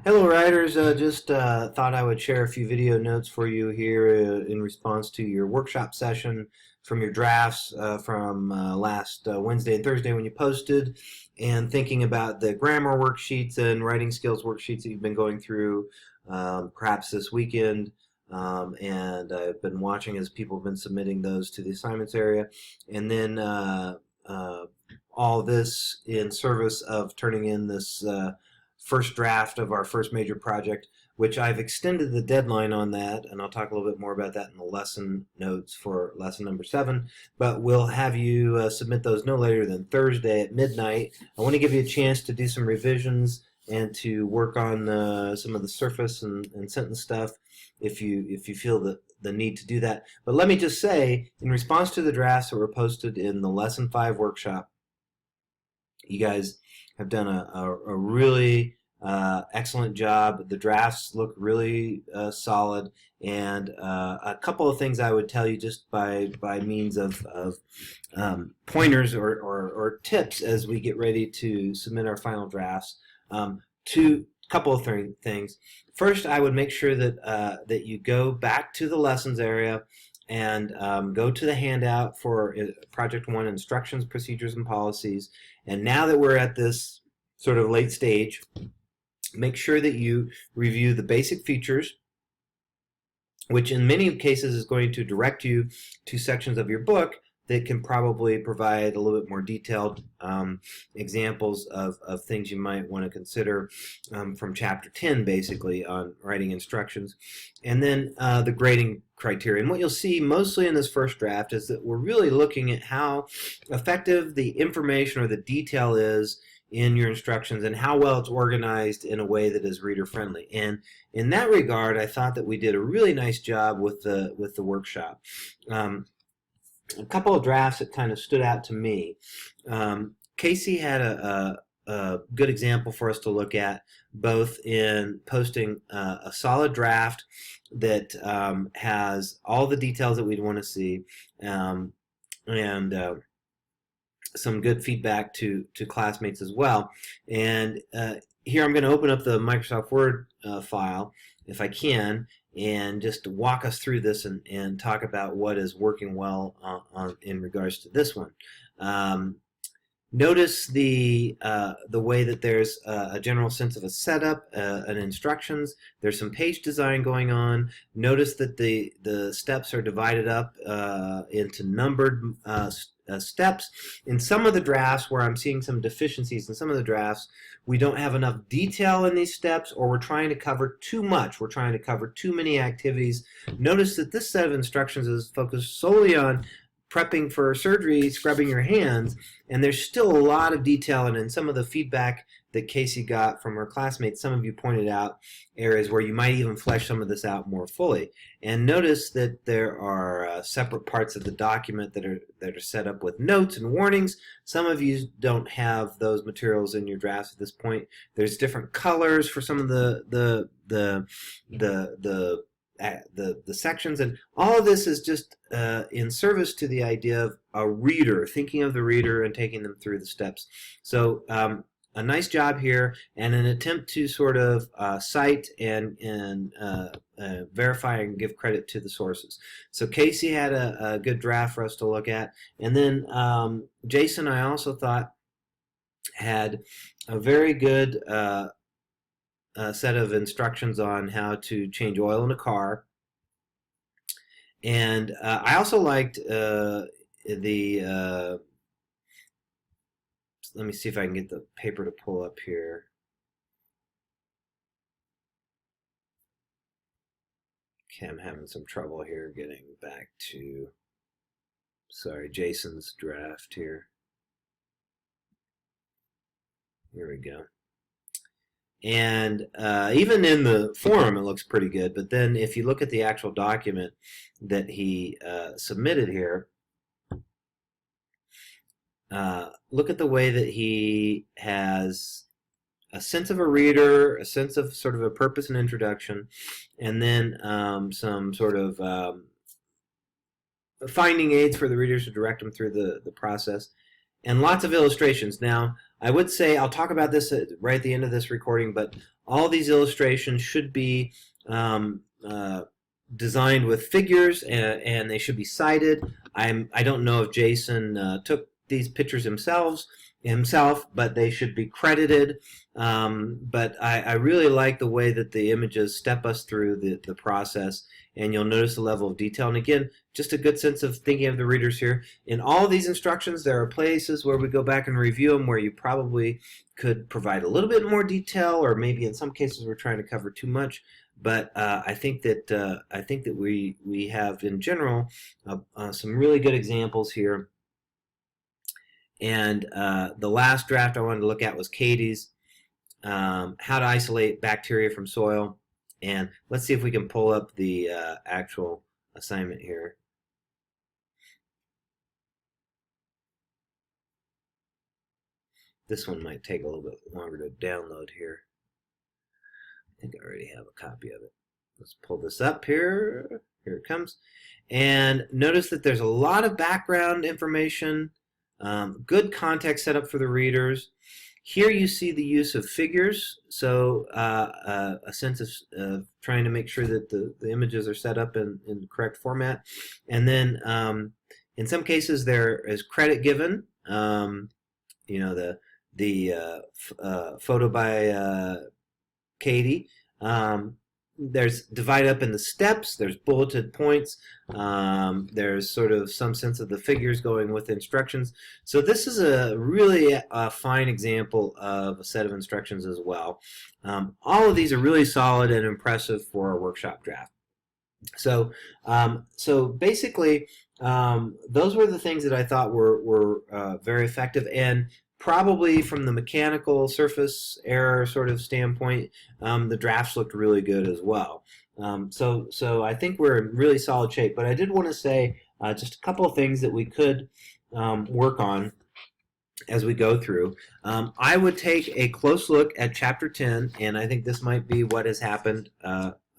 Hello, writers. Just thought I would share a few video notes for you here in response to your workshop session from your drafts from last Wednesday and Thursday when you posted, and thinking about the grammar worksheets and writing skills worksheets that you've been going through perhaps this weekend. And I've been watching as people have been submitting those to the assignments area. And then all this in service of turning in this first draft of our first major project, which I've extended the deadline on that, and I'll talk a little bit more about that in the lesson notes for lesson number 7, but we'll have you submit those no later than Thursday at midnight. I want to give you a chance to do some revisions and to work on some of the surface and sentence stuff if you feel the need to do that. But let me just say, in response to the drafts that were posted in the lesson 5 workshop, you guys have done a really excellent job. The drafts look really solid, and a couple of things I would tell you just by means of pointers or tips as we get ready to submit our final drafts. Two couple of things. First, I would make sure that that you go back to the lessons area and go to the handout for Project 1, Instructions, Procedures, and Policies. And now that we're at this sort of late stage, make sure that you review the basic features, which in many cases is going to direct you to sections of your book that can probably provide a little bit more detailed examples of things you might want to consider from chapter 10, basically, on writing instructions. And then the grading criteria. And what you'll see mostly in this first draft is that we're really looking at how effective the information or the detail is in your instructions and how well it's organized in a way that is reader friendly. And in that regard, I thought that we did a really nice job with the workshop. A couple of drafts that kind of stood out to me. Casey had a good example for us to look at, both in posting a solid draft that has all the details that we'd want to see, and some good feedback to classmates as well. And here I'm going to open up the Microsoft Word file, if I can, and just walk us through this and talk about what is working well in regards to this one. Notice the way that there's a general sense of a setup and instructions. There's some page design going on. Notice that the steps are divided up into numbered steps. In some of the drafts where I'm seeing some deficiencies in some of the drafts, we don't have enough detail in these steps, or we're trying to cover too much. We're trying to cover too many activities. Notice that this set of instructions is focused solely on prepping for surgery, scrubbing your hands, and there's still a lot of detail. And in some of the feedback that Casey got from her classmates, some of you pointed out areas where you might even flesh some of this out more fully. And notice that there are separate parts of the document that are set up with notes and warnings. Some of you don't have those materials in your drafts at this point. There's different colors for some of the sections, and all of this is just in service to the idea of a reader, thinking of the reader and taking them through the steps. So a nice job here, and an attempt to sort of cite and verify and give credit to the sources. So Casey had a good draft for us to look at, and then Jason, I also thought, had a very good set of instructions on how to change oil in a car. And I also liked let me see if I can get the paper to pull up here. Okay, I'm having some trouble here getting back to, sorry, Jason's draft here. Here we go. And even in the forum, it looks pretty good. But then if you look at the actual document that he submitted here, look at the way that he has a sense of a reader, a sense of sort of a purpose and introduction, and then some sort of finding aids for the readers to direct them through the process, and lots of illustrations. Now, I would say, I'll talk about this right at the end of this recording, but all these illustrations should be um, designed with figures, and they should be cited. I don't know if Jason took these pictures himself, but they should be credited. But I really like the way that the images step us through the process, and you'll notice the level of detail. And again, just a good sense of thinking of the readers here. In all of these instructions, there are places where we go back and review them where you probably could provide a little bit more detail, or maybe in some cases we're trying to cover too much. But I think that we have in general some really good examples here. And the last draft I wanted to look at was Katie's, how to isolate bacteria from soil. And let's see if we can pull up the actual assignment here. This one might take a little bit longer to download here. I think I already have a copy of it. Let's pull this up here. Here it comes. And notice that there's a lot of background information, good context set up for the readers. Here you see the use of figures, so a sense of trying to make sure that the images are set up in the correct format. And then in some cases there is credit given. You know, the photo by Katie. There's divided up in the steps, there's bulleted points, there's sort of some sense of the figures going with instructions. So this is a really fine example of a set of instructions as well. All of these are really solid and impressive for a workshop draft. So basically, those were the things that I thought were very effective, and probably from the mechanical surface error sort of standpoint, the drafts looked really good as well. So I think we're in really solid shape. But I did want to say just a couple of things that we could work on as we go through. I would take a close look at Chapter 10, and I think this might be what has happened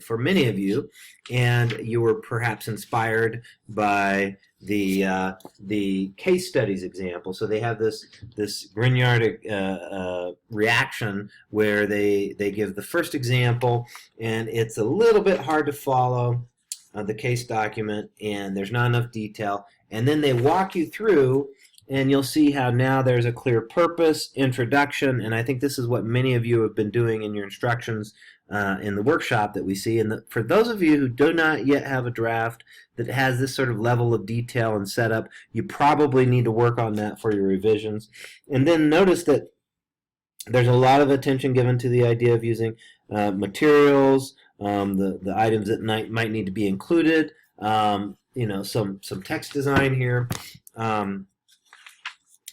for many of you, and you were perhaps inspired by the case studies example. So they have this Grignard reaction where they give the first example, and it's a little bit hard to follow the case document, and there's not enough detail. And then they walk you through, and you'll see how now there's a clear purpose, introduction, and I think this is what many of you have been doing in your instructions in the workshop that we see. And for those of you who do not yet have a draft that has this sort of level of detail and setup, you probably need to work on that for your revisions. And then notice that there's a lot of attention given to the idea of using materials, the items that might need to be included, you know, some text design here,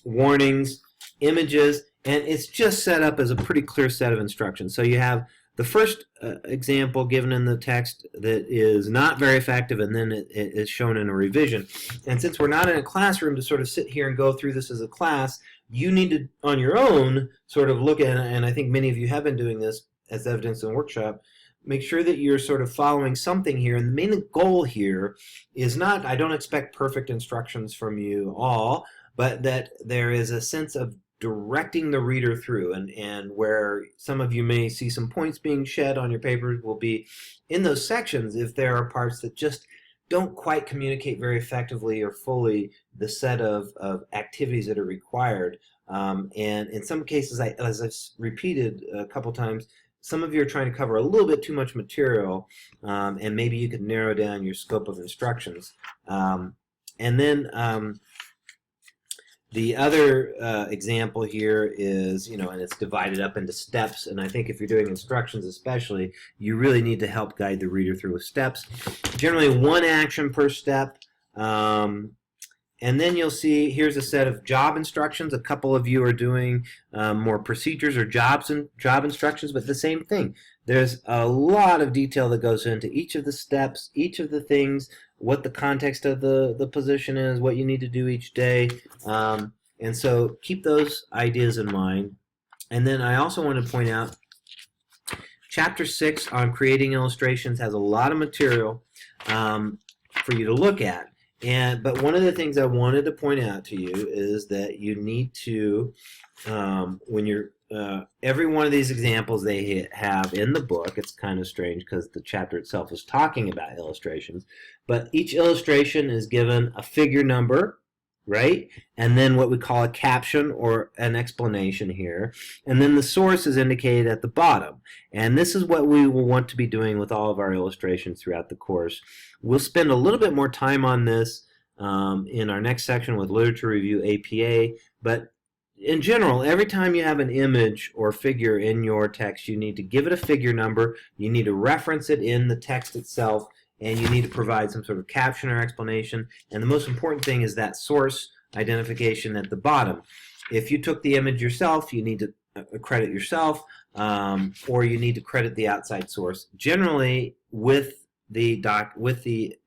warnings, images, and it's just set up as a pretty clear set of instructions. So you have the first example given in the text that is not very effective, and then it is shown in a revision. And since we're not in a classroom to sort of sit here and go through this as a class, you need to, on your own, sort of look at, and I think many of you have been doing this as evidence in the workshop, make sure that you're sort of following something here. And the main goal here is not, I don't expect perfect instructions from you all, but that there is a sense of directing the reader through, and where some of you may see some points being shed on your papers will be in those sections if there are parts that just don't quite communicate very effectively or fully the set of activities that are required. And in some cases, as I've repeated a couple times, some of you are trying to cover a little bit too much material, and maybe you could narrow down your scope of instructions. And then the other example here is, you know, and it's divided up into steps, and I think if you're doing instructions especially, you really need to help guide the reader through with steps. Generally one action per step, and then you'll see here's a set of job instructions. A couple of you are doing more procedures or job instructions, but the same thing. There's a lot of detail that goes into each of the steps, each of the things, what the context of the position is, what you need to do each day. And so keep those ideas in mind. And then I also want to point out Chapter 6 on creating illustrations has a lot of material for you to look at. But one of the things I wanted to point out to you is that you need to when you're every one of these examples they have in the book, it's kind of strange because the chapter itself is talking about illustrations, but each illustration is given a figure number, right? And then what we call a caption or an explanation here. And then the source is indicated at the bottom. And this is what we will want to be doing with all of our illustrations throughout the course. We'll spend a little bit more time on this in our next section with Literature Review APA, but in general, every time you have an image or figure in your text, you need to give it a figure number, you need to reference it in the text itself, and you need to provide some sort of caption or explanation. And the most important thing is that source identification at the bottom. If you took the image yourself, you need to credit yourself, or you need to credit the outside source, generally with the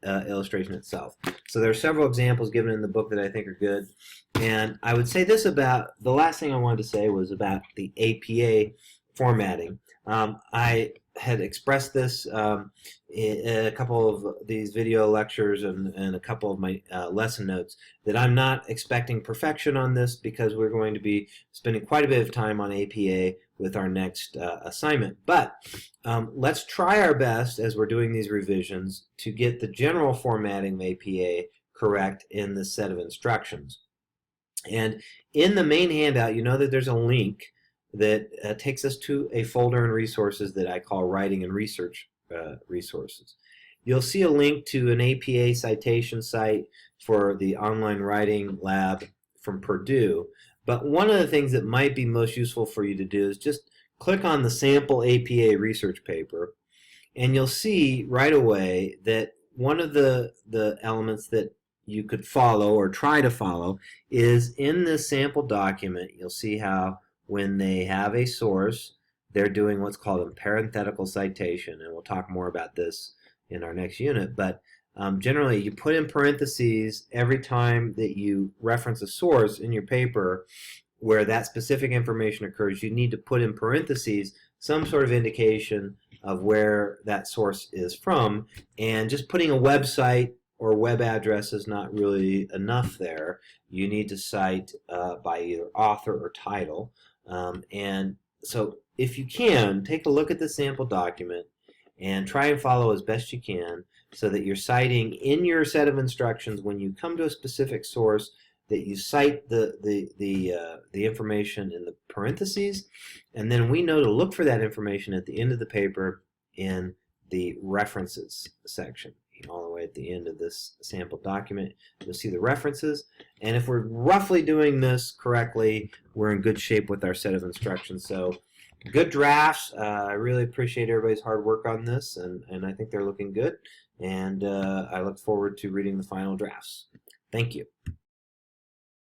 illustration itself. So there are several examples given in the book that I think are good. And I would say this about, the last thing I wanted to say was about the APA formatting. I had expressed this in a couple of these video lectures and a couple of my lesson notes, that I'm not expecting perfection on this because we're going to be spending quite a bit of time on APA with our next assignment. But let's try our best as we're doing these revisions to get the general formatting of APA correct in this set of instructions. And in the main handout, you know that there's a link that takes us to a folder and resources that I call Writing and Research Resources. You'll see a link to an APA citation site for the online writing lab from Purdue. But one of the things that might be most useful for you to do is just click on the sample APA research paper, and you'll see right away that one of the elements that you could follow or try to follow is in this sample document. You'll see how when they have a source, they're doing what's called a parenthetical citation, and we'll talk more about this in our next unit. But generally, you put in parentheses every time that you reference a source in your paper where that specific information occurs. You need to put in parentheses some sort of indication of where that source is from, and just putting a website or web address is not really enough there. You need to cite by either author or title. And so if you can, take a look at the sample document and try and follow as best you can so that you're citing in your set of instructions when you come to a specific source that you cite the information in the parentheses, and then we know to look for that information at the end of the paper in the references section. All the way at the end of this sample document, you'll see the references, and if we're roughly doing this correctly, we're in good shape with our set of instructions. So good drafts. I really appreciate everybody's hard work on this, and I think they're looking good, and I look forward to reading the final drafts. Thank you.